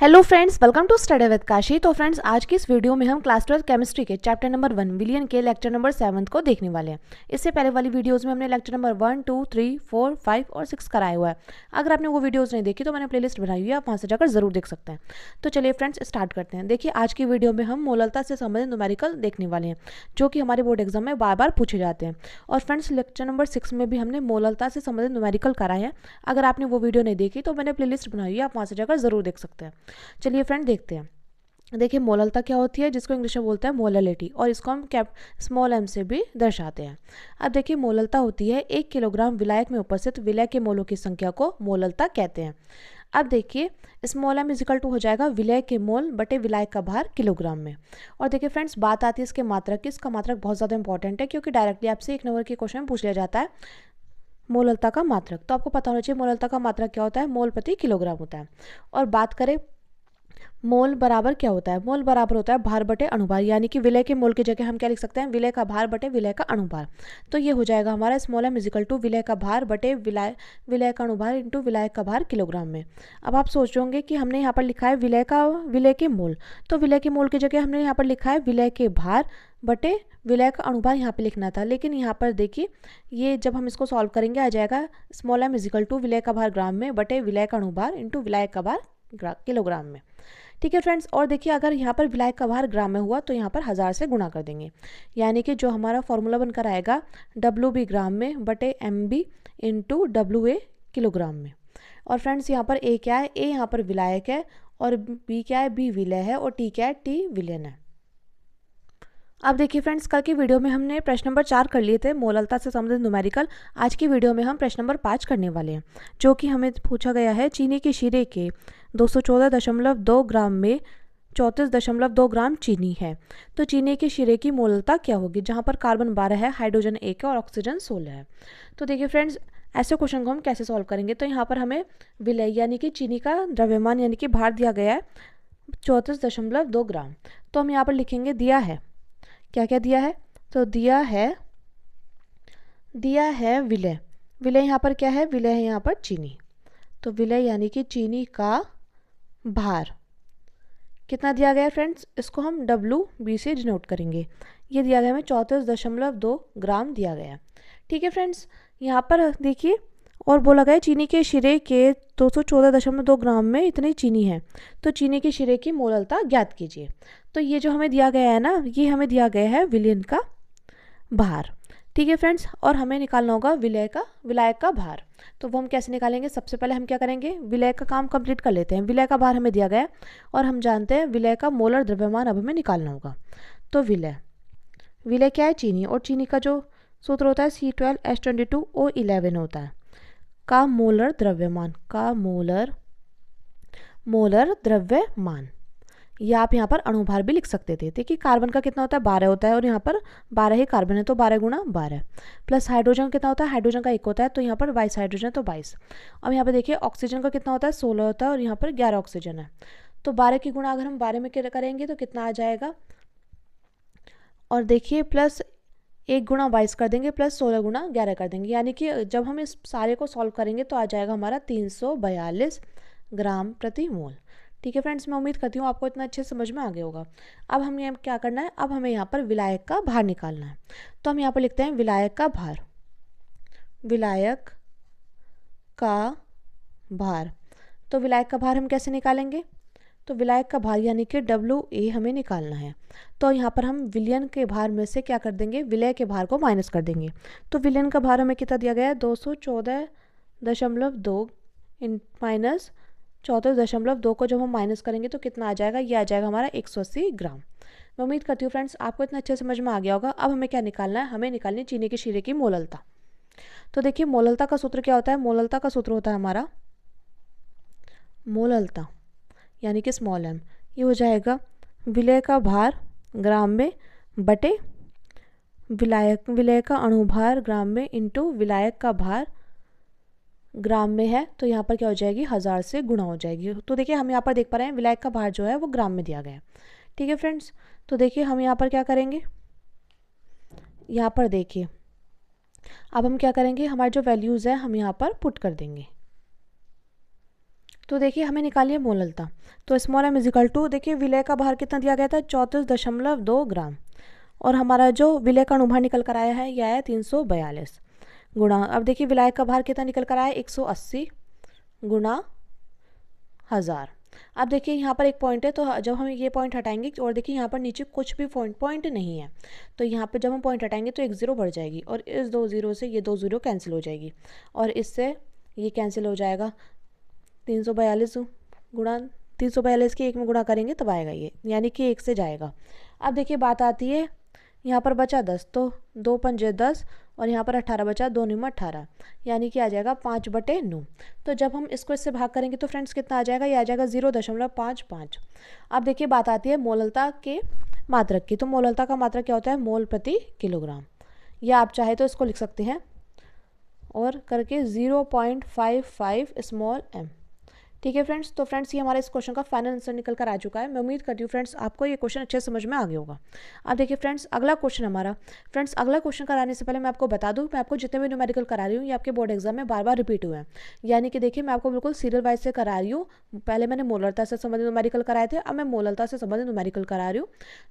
Hello friends, welcome to study with Kashi. तो friends, आज की इस वीडियो में हम क्लास 12 केमिस्ट्री के चैप्टर नंबर 1 विलियन के लेक्चर नंबर 7 को देखने वाले हैं। इससे पहले वाली वीडियोस में हमने लेक्चर नंबर 1, 2, 3, 4, 5 और 6 कराया हुआ है। अगर आपने वो वीडियोस नहीं देखी तो मैंने प्लेलिस्ट बनाई हुई है, आप वहाँ से जाकर जरूर देख सकते हैं। तो चलिए फ्रेंड्स, स्टार्ट करते हैं। देखिए, आज की वीडियो में हम मोललता से संबंधित न्यूमेरिकल देखने वाले हैं, जो कि हमारे बोर्ड एग्जाम में बार बार पूछे जाते हैं। और फ्रेंड्स, लेक्चर नंबर 6 में भी हमने मोललता से संबंधित न्यूमेरिकल कराए हैं। अगर आपने वो वीडियो नहीं देखी तो मैंने प्लेलिस्ट बनाई हुई है, आप वहाँ से जाकर जरूर देख सकते हैं। चलिए फ्रेंड, देखते हैं। देखिए, मोललता क्या होती है, जिसको इंग्लिश में बोलते हैं मोललिटी, और इसको हम स्मॉल एम से भी दर्शाते हैं। अब देखिए, मोललता होती है 1 किलोग्राम विलायक में उपस्थित विलय के मोलों की संख्या को मोललता कहते हैं। अब देखिए, स्मॉल एम इजिकल टू हो जाएगा विलय के मोल बटे विलायक का भार किलोग्राम में। और देखिए फ्रेंड्स, बात आती है इसके मात्रक की। इसका मात्रक बहुत ज़्यादा इंपॉर्टेंट है, क्योंकि डायरेक्टली आपसे 1 नंबर के क्वेश्चन में पूछ लिया जाता है मोललता का मात्रक। तो आपको पता होना चाहिए मोललता का मात्रक क्या होता है, मोल प्रति किलोग्राम होता है। और बात करें मोल बराबर क्या होता है, मोल बराबर होता है भार बटे अणुभार, यानी कि विलय के मोल की जगह हम क्या लिख सकते हैं, विलय का भार बटे विलय का अणुभार। तो ये हो जाएगा हमारा स्मॉल एम इजिकल टू विलय का भार बटे विलय का अणुभार इंटू विलय का भार किलोग्राम में। अब आप सोच रहे होंगे कि हमने यहाँ पर लिखा है विलय के मोल, तो विलय के मोल की जगह हमने यहाँ पर लिखा है विलय के भार बटे विलय का अणुभार यहाँ पे लिखना था। लेकिन यहाँ पर देखिए, ये जब हम इसको सॉल्व करेंगे आ जाएगा स्मॉल एम इजिकल टू विलय का भार ग्राम में बटे विलय का अणुभार इंटू विलय का भार किलोग्राम में। ठीक है फ्रेंड्स, और देखिए, अगर यहाँ पर विलायक का भार ग्राम में हुआ तो यहाँ पर 1000 से गुणा कर देंगे, यानी कि जो हमारा फॉर्मूला बनकर आएगा WB ग्राम में बटे MB इंटू WA किलोग्राम में। और फ्रेंड्स, यहाँ पर A क्या है, A यहाँ पर विलायक है, और B क्या है, B विलय है, और T क्या है, T विलयन है। अब देखिए फ्रेंड्स, कल की वीडियो में हमने प्रश्न नंबर 4 कर लिए थे मोललता से संबंधित न्यूमेरिकल। आज की वीडियो में हम प्रश्न नंबर 5 करने वाले हैं, जो कि हमें पूछा गया है चीनी के शीरे के 214.2 ग्राम में 34.2 ग्राम चीनी है, तो चीनी के शीरे की मोललता क्या होगी, जहाँ पर कार्बन 12 है, हाइड्रोजन 1 है और ऑक्सीजन 16 है। तो देखिए फ्रेंड्स, ऐसे क्वेश्चन को हम कैसे सॉल्व करेंगे। तो यहाँ पर हमें विलय यानी कि चीनी का द्रव्यमान यानी कि भार दिया गया है 34.2 ग्राम। तो हम यहाँ पर लिखेंगे, दिया है क्या क्या दिया है, तो दिया है विलय। विलय यहाँ पर क्या है, विलय है यहाँ पर चीनी। तो विलय यानी कि चीनी का भार कितना दिया गया है फ्रेंड्स, इसको हम WB से डिनोट करेंगे। ये दिया गया हमें 34.2 ग्राम दिया गया। ठीक है फ्रेंड्स, यहाँ पर देखिए, और बोला गया चीनी के शिरे के 214.2 ग्राम में इतनी चीनी है, तो चीनी के शिरे की मोललता ज्ञात कीजिए। तो ये जो हमें दिया गया है ना, ये हमें दिया गया है विलयन का भार। ठीक है फ्रेंड्स, और हमें निकालना होगा विलायक का भार। तो वो हम कैसे निकालेंगे, सबसे पहले हम क्या करेंगे, विलय का काम कंप्लीट कर लेते हैं। विलय का भार हमें दिया गया है, और हम जानते हैं विलय का मोलर द्रव्यमान अब हमें निकालना होगा। तो विलय क्या है, चीनी, और चीनी का जो सूत्र होता है C12H22O11 होता है, का मोलर द्रव्यमान। या आप यहाँ पर अणुभार भी लिख सकते थे। देखिए, कार्बन का कितना होता है, 12 होता है, और यहाँ पर 12 ही कार्बन है, तो 12 गुणा 12 प्लस हाइड्रोजन कितना होता है, हाइड्रोजन का 1 होता है, तो यहाँ पर 22 हाइड्रोजन है, तो 22। अब यहाँ पर देखिए, ऑक्सीजन का कितना होता है, 16 होता है, और यहाँ पर 11 ऑक्सीजन है, तो 12 की गुणा अगर हम 12 में करेंगे तो कितना आ जाएगा, और देखिए प्लस 1 गुणा 22 कर देंगे, प्लस 16 गुणा 11 कर देंगे, यानी कि जब हम इस सारे को सॉल्व करेंगे तो आ जाएगा हमारा 342 ग्राम प्रति मोल। ठीक है फ्रेंड्स, मैं उम्मीद करती हूँ आपको इतना अच्छे समझ में आ गया होगा। अब हमें क्या करना है, अब हमें यहाँ पर विलायक का भार निकालना है। तो हम यहाँ पर लिखते हैं विलायक का भार। तो विलायक का भार हम कैसे निकालेंगे, तो विलायक का भार यानी कि WA हमें निकालना है। तो यहाँ पर हम विलयन के भार में से क्या कर देंगे, विलय के भार को माइनस कर देंगे। तो विलयन का भार हमें कितना दिया गया है, 214.2 माइनस 34.2 को जब हम माइनस करेंगे तो कितना आ जाएगा, ये आ जाएगा हमारा 180 ग्राम। मैं उम्मीद करती हूँ फ्रेंड्स आपको इतना अच्छे समझ में आ गया होगा। अब हमें क्या निकालना है, हमें निकालनी है चीनी के शीरे की मोललता। तो देखिए, मोललता का सूत्र क्या होता है, मोललता का सूत्र होता है हमारा मोललता यानी कि स्मॉल m, ये हो जाएगा विलय का भार ग्राम में बटे विलय का अणुभार ग्राम में इंटू विलायक का भार ग्राम में है, तो यहाँ पर क्या हो जाएगी, 1000 से गुणा हो जाएगी। तो देखिए, हम यहाँ पर देख पा रहे हैं विलायक का भार जो है वो ग्राम में दिया गया है। ठीक है फ्रेंड्स, तो देखिए हम यहाँ पर क्या करेंगे, यहाँ पर देखिए अब हम क्या करेंगे, हमारे जो वैल्यूज़ है हम यहाँ पर पुट कर देंगे। तो देखिए हमें निकालिए मोललता। तो स्मॉल m इजिकल टू, देखिए विलय का भार कितना दिया गया था 34.2 ग्राम, और हमारा जो विलय का अणुभार निकल कर आया है यह आया 342 गुणा, अब देखिए विलायक का भार कितना निकल कर आया 180 गुणा 1000। अब देखिए यहाँ पर एक पॉइंट है, तो जब हम ये पॉइंट हटाएंगे और देखिए यहाँ पर नीचे कुछ भी पॉइंट नहीं है, तो यहाँ पर जब हम पॉइंट हटाएंगे तो एक ज़ीरो बढ़ जाएगी, और इस 2 ज़ीरो से ये 2 ज़ीरो कैंसिल हो जाएगी, और इससे ये कैंसिल हो जाएगा। 342 गुणा 342 के 1 में गुणा करेंगे तब आएगा ये, यानी कि 1 से जाएगा। अब देखिए बात आती है यहाँ पर बचा 10, तो 2 पंजे 10, और यहाँ पर 18 बचा, 2 निम 18, यानी कि आ जाएगा 5/9। तो जब हम इसको इससे भाग करेंगे तो फ्रेंड्स कितना आ जाएगा, ये आ जाएगा 0.55। अब देखिए बात आती है मोललता के मात्रक की। तो मोललता का मात्रक क्या होता है, मोल प्रति किलोग्राम, या आप चाहे तो इसको लिख सकते हैं और करके 0.55 स्मॉल m। ठीक है फ्रेंड्स, तो फ्रेंड्स ये हमारा इस क्वेश्चन का फाइनल आंसर निकल कर आ चुका है। मैं उम्मीद करती हूँ फ्रेंड्स आपको ये क्वेश्चन अच्छे समझ में आ गया होगा। अब देखिए फ्रेंड्स अगला क्वेश्चन हमारा, फ्रेंड्स अगला क्वेश्चन कराने से पहले मैं आपको बता दूँ, मैं आपको जितने भी न्यूमेरिकल करा रही हूँ ये आपके बोर्ड एग्जाम में बार बार रिपीट हुए हैं, यानी कि देखिए मैं आपको बिल्कुल सीरियल वाइज से करा रही हूँ। पहले मैंने मोलरता से संबंधित न्यूमेरिकल कराए थे, अब मैं मोलरता से संबंधित न्यूमेरिकल करा रही हूँ,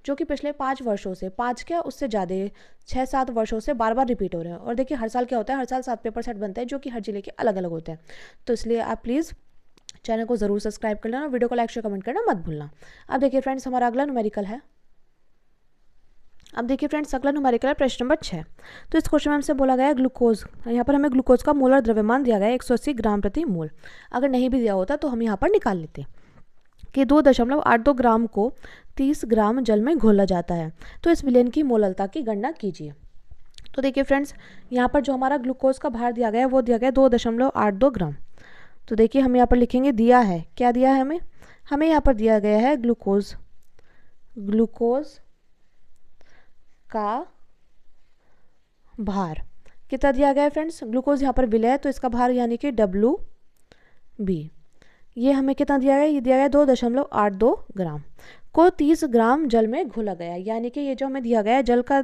जो कि पिछले 5 वर्षों से, 5 क्या उससे ज़्यादा 6-7 वर्षों से बार बार रिपीट हो रहे हैं। और देखिए हर साल क्या होता है, हर साल 7 पेपर सेट बनते हैं जो कि हर जिले के अलग अलग होते हैं। तो इसलिए आप प्लीज़ चैनल को ज़रूर सब्सक्राइब कर लेना और वीडियो को लाइक शेयर कमेंट करना मत भूलना। अब देखिए फ्रेंड्स हमारा अगला न्यूमेरिकल है। अब देखिए फ्रेंड्स अगला न्यूमेरिकल है प्रश्न नंबर 6। तो इस क्वेश्चन में हमसे बोला गया है ग्लूकोज, यहाँ पर हमें ग्लूकोज का मोलर द्रव्यमान दिया गया है 180 ग्राम प्रति मोल। अगर नहीं भी दिया होता तो हम यहाँ पर निकाल लेते कि 2.82 ग्राम को 30 ग्राम जल में घोला जाता है। तो इस विलयन की मोललता की गणना कीजिए। तो देखिए फ्रेंड्स यहाँ पर जो हमारा ग्लूकोज का भार दिया गया है वो दिया गया है 2.82 ग्राम। तो देखिए हम यहाँ पर लिखेंगे दिया है, क्या दिया है हमें यहाँ पर दिया गया है ग्लूकोज का भार कितना दिया गया है फ्रेंड्स। ग्लूकोज यहाँ पर विलय है तो इसका भार यानी कि WB, ये हमें कितना दिया गया, ये दिया गया 2.82 ग्राम को 30 ग्राम जल में घोला गया, यानी कि ये जो हमें दिया गया है जल का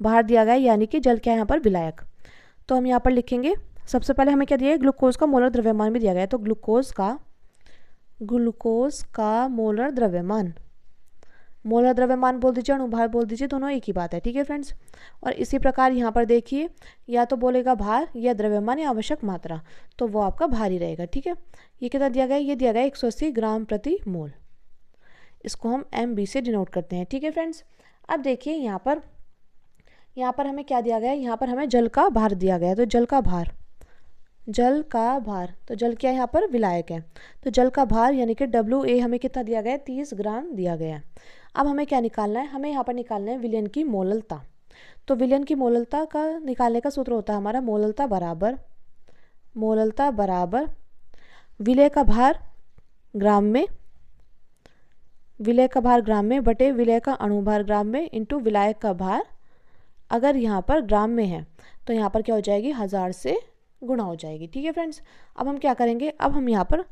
भार दिया गया है, यानी कि जल क्या है यहाँ पर विलायक। तो हम यहाँ पर लिखेंगे सबसे पहले हमें क्या दिया है, ग्लूकोज का मोलर द्रव्यमान भी दिया गया है। तो ग्लूकोज का मोलर द्रव्यमान बोल दीजिए, अणुभार बोल दीजिए, दोनों एक ही बात है। ठीक है फ्रेंड्स, और इसी प्रकार यहाँ पर देखिए या तो बोलेगा भार या द्रव्यमान या आवश्यक मात्रा, तो वो आपका भार ही रहेगा। ठीक है, ये कितना दिया गया है, ये दिया गया है 180 ग्राम प्रति मोल, इसको हम MB से डिनोट करते हैं। ठीक है फ्रेंड्स, अब देखिए यहाँ पर हमें क्या दिया गया है, यहाँ पर हमें जल का भार दिया गया है। तो जल का भार, तो जल क्या है यहाँ पर विलायक है, तो जल का भार यानी कि WA हमें कितना दिया गया है, 30 ग्राम दिया गया है। अब हमें क्या निकालना है, हमें यहाँ पर निकालना है विलयन की मोललता। तो विलयन की मोललता का निकालने का सूत्र होता है हमारा मोललता बराबर विलय का भार ग्राम में बटे विलय का अणुभार ग्राम में इंटू विलायक का भार, अगर यहाँ पर ग्राम में है तो यहाँ पर क्या हो जाएगी 1000 से गुणा हो जाएगी। ठीक है फ्रेंड्स, अब हम क्या करेंगे, अब हम यहाँ पर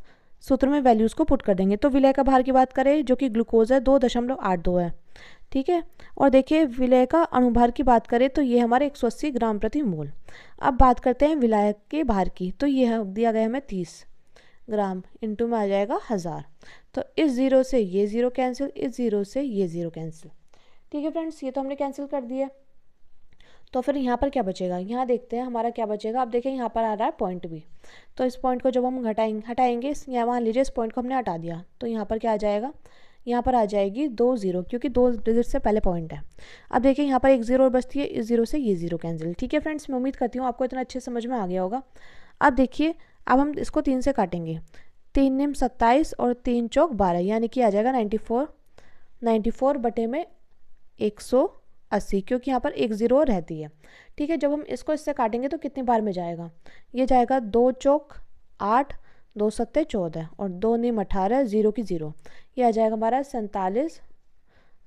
सूत्र में वैल्यूज़ को पुट कर देंगे। तो विलय का भार की बात करें जो कि ग्लूकोज है 2.82 है। ठीक है, और देखिए विलय का अणुभार की बात करें तो ये हमारे 180 ग्राम प्रति मोल। अब बात करते हैं विलायक के भार की, तो ये दिया गया हमें 30 ग्राम, इंटू में आ जाएगा 1000। तो इस ज़ीरो से ये ज़ीरो कैंसिल, इस ज़ीरो से ये ज़ीरो कैंसिल। ठीक है फ्रेंड्स, ये तो हमने कैंसिल कर दिया। तो फिर यहाँ पर क्या बचेगा, यहाँ देखते हैं हमारा क्या बचेगा। अब देखें यहाँ पर आ रहा है पॉइंट भी, तो इस पॉइंट को जब हम हटाएंगे यहाँ मान लीजिए इस पॉइंट को हमने हटा दिया, तो यहाँ पर क्या आ जाएगा, यहाँ पर आ जाएगी 2 ज़ीरो, क्योंकि 2 डिजिट से पहले पॉइंट है। अब देखिए यहाँ पर एक ज़ीरो और बचती है, इस ज़ीरो से ये ज़ीरो कैंसिल। ठीक है फ्रेंड्स, मैं उम्मीद करती हूँ आपको इतना अच्छे समझ में आ गया होगा। अब देखिए अब हम इसको 3 से काटेंगे, 3 निम 27 और 3 चौक 12, यानी कि आ जाएगा 94 बटे में 180, क्योंकि यहाँ पर एक ज़ीरो रहती है। ठीक है, जब हम इसको इससे काटेंगे तो कितनी बार में जाएगा, ये जाएगा 2 चौक 8, 2 सत्ते 14 और 2 निम 18, ज़ीरो की ज़ीरो, ये आ जाएगा हमारा 47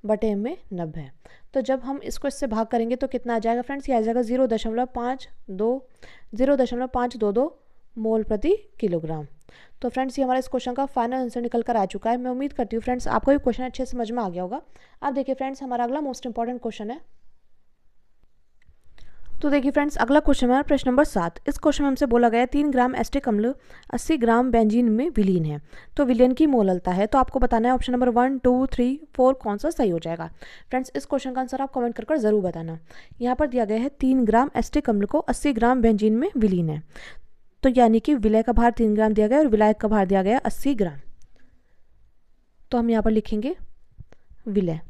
बटे में 90। तो जब हम इसको इससे भाग करेंगे तो कितना आ जाएगा फ्रेंड्स, ये आ जाएगा 0.522 मोल प्रति किलोग्राम। तो फ्रेंड्स ये हमारा इस क्वेश्चन का फाइनल आंसर निकल कर आ चुका है। मैं उम्मीद करती हूँ फ्रेंड्स आपको ये क्वेश्चन अच्छे समझ में आ गया होगा। अब देखिए फ्रेंड्स हमारा अगला मोस्ट इंपॉर्टेंट क्वेश्चन है। तो देखिए फ्रेंड्स, अगला क्वेश्चन है प्रश्न नंबर 7। इस क्वेश्चन में हमसे बोला गया है 3 ग्राम एसिटिक अम्ल 80 ग्राम बेंजीन में विलीन है, तो विलयन की मोललता है। तो आपको बताना है ऑप्शन नंबर 1, 2, 3, 4 कौन सा सही हो जाएगा। फ्रेंड्स, इस क्वेश्चन का आंसर आप कमेंट कर ज़रूर बताना। यहाँ पर दिया गया है 3 ग्राम एसिटिक अम्ल को 80 ग्राम बेंजीन में विलीन है, तो यानी कि विलय का भार 3 ग्राम दिया गया और विलायक का भार दिया गया 80 ग्राम। तो हम यहाँ पर लिखेंगे विलय।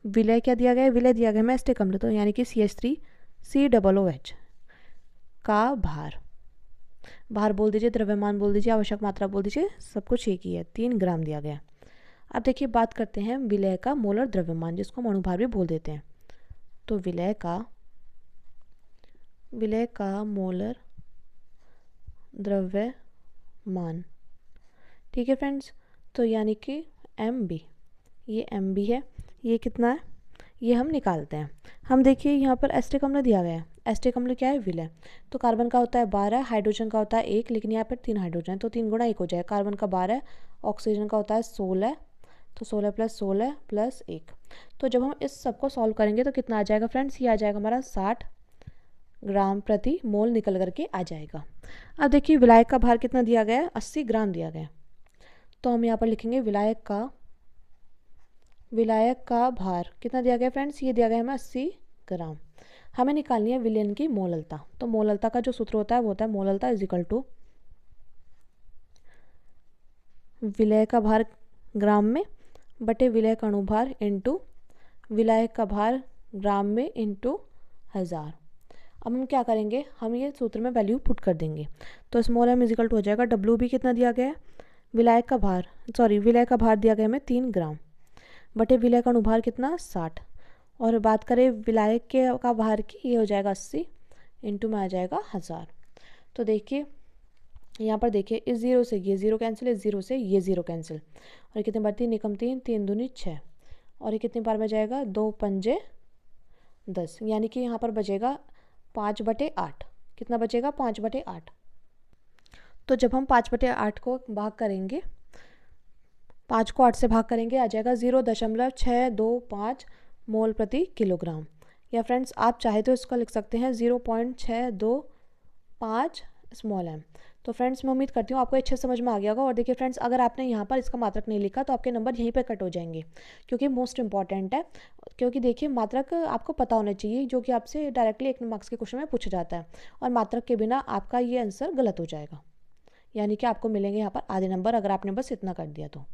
विलय क्या दिया गया है, विलय दिया गया है एसिटिक अम्ल, तो यानी कि CH3COOH का भार, भार बोल दीजिए, द्रव्यमान बोल दीजिए, आवश्यक मात्रा बोल दीजिए, सब कुछ एक ही है, 3 ग्राम दिया गया। अब देखिए बात करते हैं विलय का मोलर द्रव्यमान, जिसको हम अणुभार भी बोल देते हैं। तो विलय का मोलर द्रव्यमान, ठीक है फ्रेंड्स, तो यानी कि MB, ये MB है, ये कितना है ये हम निकालते हैं। हम देखिए यहाँ पर एसिटिक अम्ल दिया गया है, एसिटिक अम्ल क्या है, विलय। तो कार्बन का होता है 12, हाइड्रोजन का होता है 1, लेकिन यहाँ पर 3 हाइड्रोजन है तो 3 गुणा 1 हो जाएगा। कार्बन का 12, ऑक्सीजन का होता है 16, तो 16 + 16 + 1। तो जब हम इस सबको सॉल्व करेंगे तो कितना आ जाएगा फ्रेंड्स, ये आ जाएगा हमारा 60 ग्राम प्रति मोल निकल करके आ जाएगा। अब देखिए विलायक का भार कितना दिया गया है, 80 ग्राम दिया गया है, तो हम यहाँ पर लिखेंगे विलायक का भार कितना दिया गया फ्रेंड्स, ये दिया गया हमें 80 ग्राम। हमें निकालनी है विलयन की मोललता। तो मोललता का जो सूत्र होता है वो होता है मोललता = विलय का भार ग्राम में बटे विलय का अणुभार इंटू विलायक का भार ग्राम में इंटू 1000। अब हम क्या करेंगे, हम ये सूत्र में वैल्यू पुट कर देंगे। तो स्मॉल m = हो जाएगा WB कितना दिया गया है, विलय का भार दिया गया हमें 3 ग्राम बटे विलय का अणुभार कितना 60, और बात करें विलायक का भार की, ये हो जाएगा 80 इंटू में आ जाएगा 1000। तो देखिए यहाँ पर देखिए इस 0 से ये 0 कैंसिल, इस 0 से ये 0 कैंसिल, और कितने बार 3 एकम 3, 3 दूनी 6, और ये कितने बार बचेगा 2 पंजे 10, यानी कि यहाँ पर बचेगा 5/8। कितना बचेगा 5/8। तो जब हम 5/8 को भाग करेंगे, 5 को 8 से भाग करेंगे, आ जाएगा 0.625 मोल प्रति किलोग्राम। या फ्रेंड्स आप चाहे तो इसका लिख सकते हैं 0.625 स्मॉल m। तो फ्रेंड्स मैं उम्मीद करती हूँ आपको अच्छे समझ में आ गया होगा। और देखिए फ्रेंड्स, अगर आपने यहाँ पर इसका मात्रक नहीं लिखा तो आपके नंबर यहीं पर कट हो जाएंगे, क्योंकि मोस्ट इंपॉर्टेंट है। क्योंकि देखिए मात्रक आपको पता होना चाहिए, जो कि आपसे डायरेक्टली 1 मार्क्स के क्वेश्चन में पूछा जाता है, और मात्रक के बिना आपका ये आंसर गलत हो जाएगा, यानी कि आपको मिलेंगे यहाँ पर आधे नंबर, अगर आपने बस इतना कर दिया तो।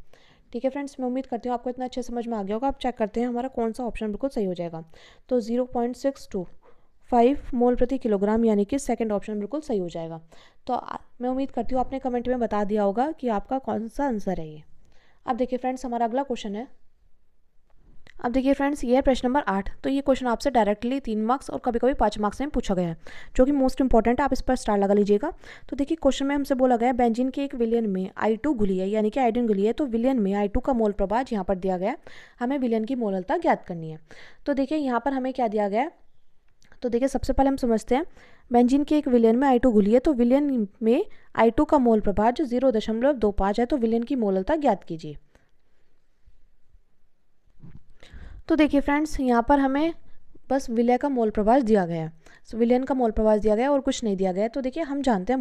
ठीक है फ्रेंड्स, मैं उम्मीद करती हूँ आपको इतना अच्छे समझ में आ गया होगा। आप चेक करते हैं हमारा कौन सा ऑप्शन बिल्कुल सही हो जाएगा। तो 0.625 मोल प्रति किलोग्राम, यानी कि सेकंड ऑप्शन बिल्कुल सही हो जाएगा। तो मैं उम्मीद करती हूँ आपने कमेंट में बता दिया होगा कि आपका कौन सा आंसर है ये। अब देखिए फ्रेंड्स, हमारा अगला क्वेश्चन है। अब देखिए फ्रेंड्स, ये है प्रश्न नंबर 8। तो ये क्वेश्चन आपसे डायरेक्टली 3 मार्क्स और कभी कभी 5 मार्क्स में पूछा गया है, जो कि मोस्ट इंपॉर्टेंट है। आप इस पर स्टार लगा लीजिएगा। तो देखिए क्वेश्चन में हमसे बोला गया है बेंजीन के एक विलयन में I2 घुली है, यानी कि आयोडीन घुली है। तो विलयन में I2 का मोल प्रभाव यहाँ पर दिया गया है, हमें विलयन की मोललता ज्ञात करनी है। तो देखिए यहाँ पर हमें क्या दिया गया है, तो देखिए सबसे पहले हम समझते हैं बेंजीन के एक विलयन में I2 घुली है। तो विलयन में I2 का मोल प्रभाव जो 0.25 है, तो विलयन की मोललता ज्ञात कीजिए। तो देखिए फ्रेंड्स, यहाँ पर हमें बस विलय का मोल प्रभाव दिया गया है, विलयन का मोल प्रभाव दिया गया है और कुछ नहीं दिया गया है। तो देखिए हम जानते हैं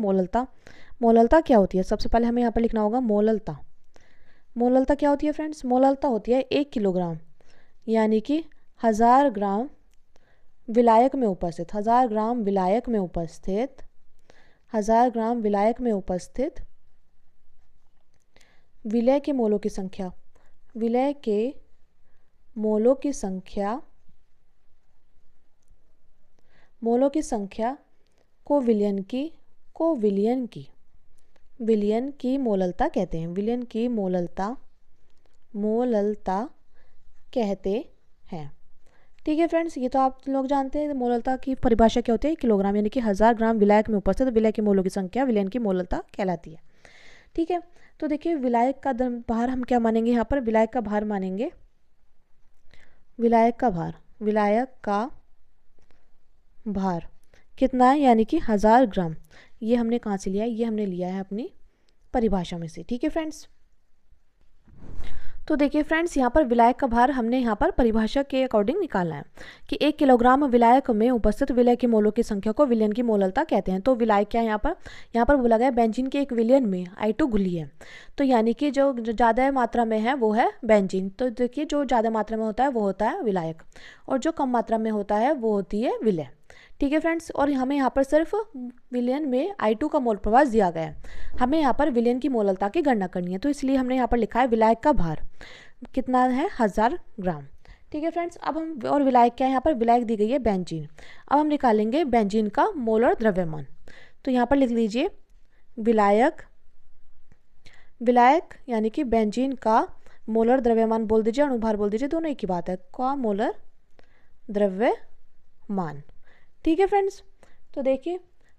मोललता क्या होती है। सबसे पहले हमें यहाँ पर लिखना होगा मोललता क्या होती है फ्रेंड्स। मोललता होती है 1 किलोग्राम, यानी कि 1000 ग्राम विलायक में उपस्थित 1000 ग्राम विलायक में उपस्थित 1000 ग्राम विलायक में उपस्थित विलय के मोलों की संख्या को विलयन की मोललता कहते हैं। विलयन की मोललता कहते हैं। ठीक है फ्रेंड्स, ये तो आप लोग जानते हैं। मोललता की परिभाषा क्या होती है, किलोग्राम, यानी कि 1000 ग्राम विलायक में उपस्थित विलय के मोलों की संख्या विलयन की मोललता कहलाती है। ठीक है, तो देखिए विलायक का भार हम क्या मानेंगे, यहाँ पर विलायक का भार मानेंगे। विलायक का भार कितना है, यानी कि 1000 ग्राम। ये हमने कहाँ से लिया है, ये हमने लिया है अपनी परिभाषा में से। ठीक है फ्रेंड्स, तो तो देखिए फ्रेंड्स, यहाँ पर विलायक का भार हमने यहाँ पर परिभाषा के अकॉर्डिंग निकालना है कि 1 किलोग्राम विलायक में उपस्थित विलय के मोलों की संख्या को विलयन की मोललता कहते हैं। तो विलायक क्या है यहाँ पर बोला गया बेंजीन के एक विलयन में I2 घुली है। तो यानी कि जो ज़्यादा मात्रा में है वो है बेंजीन। तो देखिए जो ज़्यादा मात्रा में होता है वो होता है विलायक, और जो कम मात्रा में होता है वो होती है विलय। ठीक है फ्रेंड्स, और हमें यहाँ पर सिर्फ विलयन में I2 का मोल प्रभाव दिया गया है। हमें यहाँ पर विलयन की मोललता की गणना करनी है, तो इसलिए हमने यहाँ पर लिखा है विलायक का भार कितना है 1000 ग्राम। ठीक है फ्रेंड्स, अब हम और विलायक क्या है, यहाँ पर विलायक दी गई है बेंजीन। अब हम निकालेंगे बेंजीन का मोलर द्रव्यमान। तो यहाँ पर लिख लीजिए विलायक यानी कि बेंजीन का मोलर द्रव्यमान बोल दीजिए, अणुभार बोल दीजिए, दोनों एक ही बात है, का मोलर द्रव्यमान। ठीक है फ्रेंड्स, तो देखिए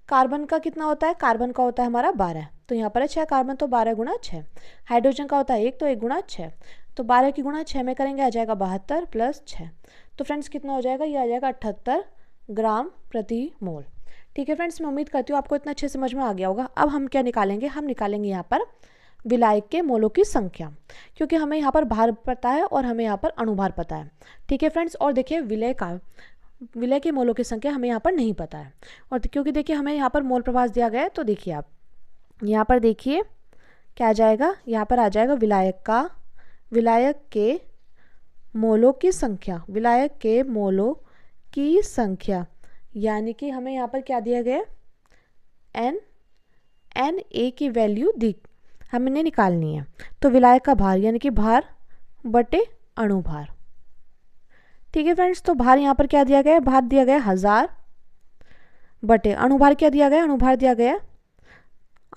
कार्बन का कितना होता है, कार्बन का होता है हमारा 12, तो यहाँ पर है 6 कार्बन, तो 12 गुणा 6। हाइड्रोजन का होता है 1, तो 1 गुणा 6, तो 12 की गुणा 6 में करेंगे आ जाएगा 72 प्लस 6। तो फ्रेंड्स कितना हो जाएगा, ये आ जाएगा 78 ग्राम प्रति मोल। ठीक है फ्रेंड्स, मैं उम्मीद करती हूँ आपको इतना अच्छे समझ में आ गया होगा। अब हम क्या निकालेंगे, हम निकालेंगे यहाँ पर विलायक के मोलों की संख्या, क्योंकि हमें यहाँ पर भार पता है और हमें यहाँ पर अणुभार पता है। ठीक है फ्रेंड्स, और देखिए विलय के मोलों की संख्या हमें यहाँ पर नहीं पता है, और क्योंकि देखिए हमें यहाँ पर मोल प्रभाव दिया गया है, तो देखिए आप यहाँ पर देखिए क्या आ जाएगा, यहाँ पर आ जाएगा विलायक के मोलों की संख्या, विलायक के मोलों की संख्या, यानी कि हमें यहाँ पर क्या दिया गया, एन ए की वैल्यू दी हमने निकालनी है। तो विलायक का भार यानी कि भार बटे अणुभार। ठीक है फ्रेंड्स, तो भार यहाँ पर क्या दिया गया है, भार दिया गया 1000 बटे अणुभार क्या दिया गया, अणुभार दिया गया,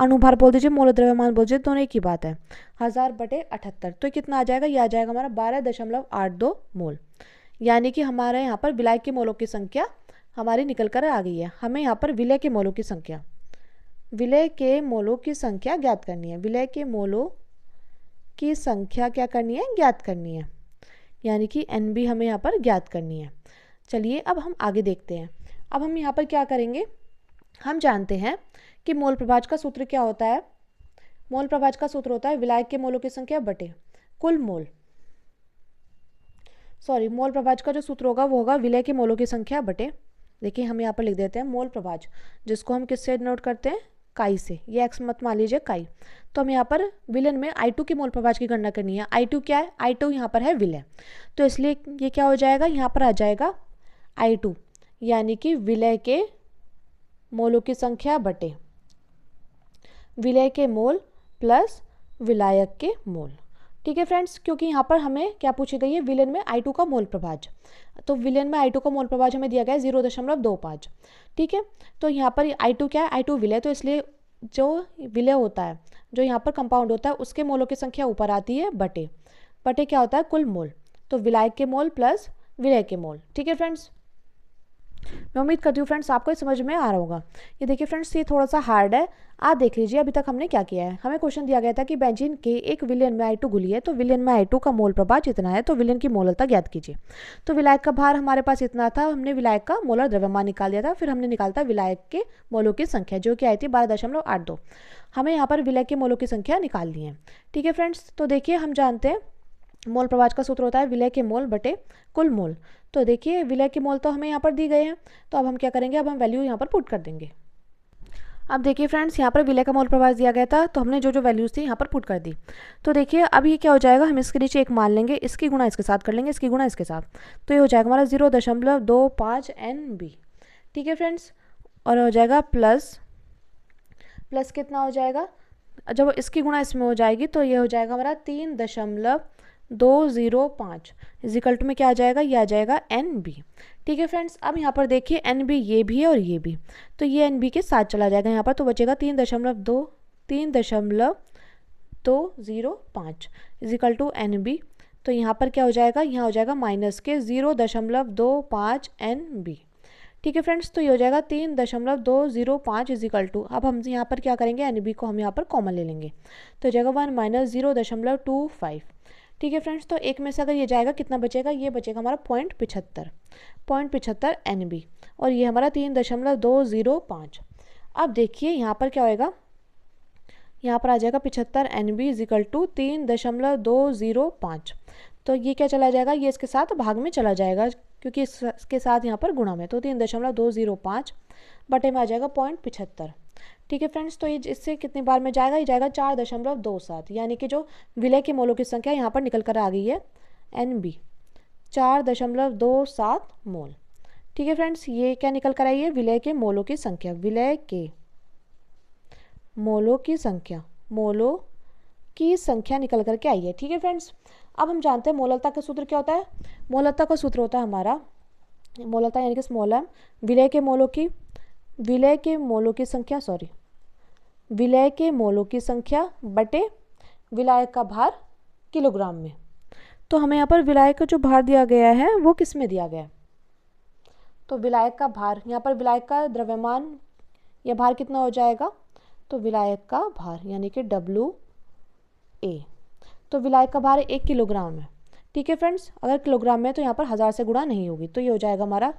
अणुभार बोल दीजिए, मोल द्रव्यमान बोल दीजिए, दोनों एक ही बात है, 1000 बटे 78। तो कितना आ जाएगा, ये आ जाएगा हमारा 12.82 मोल। यानी कि हमारे यहाँ पर विलायक के मोलों की संख्या हमारी निकल कर आ गई है। हमें यहाँ पर विलय के मोलों की संख्या ज्ञात करनी है। विलय के मोलों की संख्या क्या करनी है, ज्ञात करनी है, यानी कि NB हमें यहाँ पर ज्ञात करनी है। चलिए अब हम आगे देखते हैं। अब हम यहाँ पर क्या करेंगे, हम जानते हैं कि मोल प्रभाव का सूत्र क्या होता है। मोल प्रभाव का सूत्र होता है विलायक के मोलों की संख्या बटे कुल मोल, मोल प्रभाव का जो सूत्र होगा वो होगा विलय के मोलों की संख्या बटे, देखिए हम यहाँ पर लिख देते हैं मोल प्रभाव, जिसको हम किससे नोट करते हैं, काई से, ये एक्स मत मान लीजिए काई। तो हम यहाँ पर विलयन में I2 के मोल प्रभाव की गणना करनी है। I2 क्या है, I2 यहाँ पर है विलय, तो इसलिए ये क्या हो जाएगा, यहाँ पर आ जाएगा I2 यानी कि विलय के मोलों की संख्या बटे विलय के मोल प्लस विलायक के मोल। ठीक है फ्रेंड्स, क्योंकि यहाँ पर हमें क्या पूछी गई है, विलयन में I2 का मोल प्रभाव, तो विलयन में I2 का मोल प्रभाव हमें दिया गया है 0.25। ठीक है, तो यहाँ पर I2 क्या है, I2 विलय, तो इसलिए जो विलय होता है, जो यहाँ पर कंपाउंड होता है, उसके मोलों की संख्या ऊपर आती है बटे क्या होता है, कुल मोल, तो विलायक के मोल प्लस विलय के मोल। ठीक है फ्रेंड्स, मैं उम्मीद करती हूँ फ्रेंड्स आपको समझ में आ रहा होगा। ये देखिए फ्रेंड्स, ये थोड़ा सा हार्ड है, आप देख लीजिए अभी तक हमने क्या किया है। हमें क्वेश्चन दिया गया था कि बेंजीन के एक विलयन में I2 घुली है, तो विलयन में I2 का मोल प्रभाव जितना है, तो विलयन की मोललता ज्ञात कीजिए। तो विलायक का भार हमारे पास इतना था, हमने विलायक का मोलर द्रव्यमान निकाल दिया था, फिर हमने निकालता विलायक के मोलों की संख्या जो कि आई थी 12.82। हमें यहाँ पर विलय के मोलों की संख्या निकालनी है। ठीक है फ्रेंड्स, तो देखिए हम जानते हैं मोल प्रभाव का सूत्र होता है विलय के मोल बटे कुल मोल। तो देखिए विलय के मोल तो हमें यहाँ पर दी गए हैं, तो अब हम क्या करेंगे, अब हम वैल्यू यहाँ पर पुट कर देंगे। अब देखिए फ्रेंड्स, यहाँ पर विलय का मोल प्रभाव दिया गया था, तो हमने जो वैल्यूज थी यहाँ पर पुट कर दी। तो देखिए अब ये क्या हो जाएगा, हम इसके नीचे एक मान लेंगे, इसकी गुणा इसके साथ कर लेंगे, इसकी गुणा इसके साथ, तो ये हो जाएगा हमारा 0.25 NB। ठीक है फ्रेंड्स, और हो जाएगा प्लस कितना हो जाएगा, जब इसकी गुणा इसमें हो जाएगी तो ये हो जाएगा हमारा 3.205 इजिकल्ट में क्या आ जाएगा, ये आ जाएगा NB। ठीक है फ्रेंड्स, अब यहाँ पर देखिए NB ये भी है और ये भी, तो ये NB के साथ चला जाएगा यहाँ पर, तो बचेगा 3.205 इजिकल टू NB। तो यहाँ पर क्या हो जाएगा, यहाँ हो जाएगा माइनस के 0.25 NB। ठीक है फ्रेंड्स, तो ये हो जाएगा 3.205 इजिकल टू, अब हम यहाँ पर क्या करेंगे, NB को हम यहाँ पर कॉमन ले लेंगे, तो हो जाएगा 1 माइनस 0.25। ठीक है फ्रेंड्स, तो एक में से अगर ये जाएगा कितना बचेगा, ये बचेगा हमारा 0.75 NB, और ये हमारा 3.205। अब देखिए यहाँ पर क्या होएगा, यहाँ पर आ जाएगा 75 NB इजिकल टू 3.205। तो ये क्या चला जाएगा, ये इसके साथ भाग में चला जाएगा क्योंकि इसके साथ यहाँ पर गुणा में, तो 3.205 बटे में आ जाएगा 0.75। ठीक है फ्रेंड्स, तो ये इससे कितनी बार में जाएगा, ये जाएगा 4.27, यानी कि जो विलय के मोलों की संख्या यहाँ पर निकल कर आ गई है NB 4.27 मोल। ठीक है फ्रेंड्स, ये क्या निकल कर आई है, विलय के मोलों की संख्या, विलय के मोलों की संख्या, मोलों की संख्या निकल करके आई है। ठीक है फ्रेंड्स, अब हम जानते हैं मोललता का सूत्र क्या होता है। मोललता का सूत्र होता है हमारा, मोललता यानी कि स्मॉल m, विलय के मोलों की संख्या, विलय के मोलों की संख्या बटे विलायक का भार किलोग्राम में। तो हमें यहाँ पर विलायक का जो भार दिया गया है वो किस में दिया गया है, तो विलायक का भार, यहाँ पर विलायक का द्रव्यमान या भार कितना हो जाएगा, तो विलायक का भार यानी कि WA, तो विलायक का भार 1 किलोग्राम है। ठीक है फ्रेंड्स, अगर किलोग्राम में तो यहाँ पर 1000 से गुणा नहीं होगी, तो ये हो जाएगा हमारा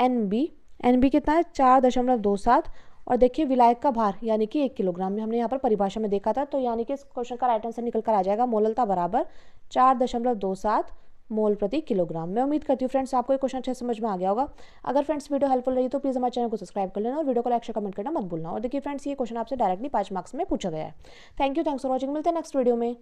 NB कितना है 4.27, और देखिए विलायक का भार यानी कि 1 किलोग्राम में, हमने यहाँ पर परिभाषा में देखा था, तो यानी कि इस क्वेश्चन का राइट आंसर निकल कर आ जाएगा मोललता बराबर 4.27 मोल प्रति किलोग्राम। मैं उम्मीद करती हूँ फ्रेंड्स आपको ये क्वेश्चन अच्छे समझ में आ गया होगा। अगर फ्रेंड्स वीडियो हेल्पफुल रही तो प्लीज़ हमारे चैनल को सब्सक्राइब कर लेना और वीडियो को लाइक शेयर कमेंट करना मत भूलना। और देखिए फ्रेंड्स, ये क्वेश्चन आपसे डायरेक्टली 5 मार्क्स में पूछा गया है। थैंक्स फॉर वॉचिंग, मिलते हैं नेक्स्ट वीडियो में।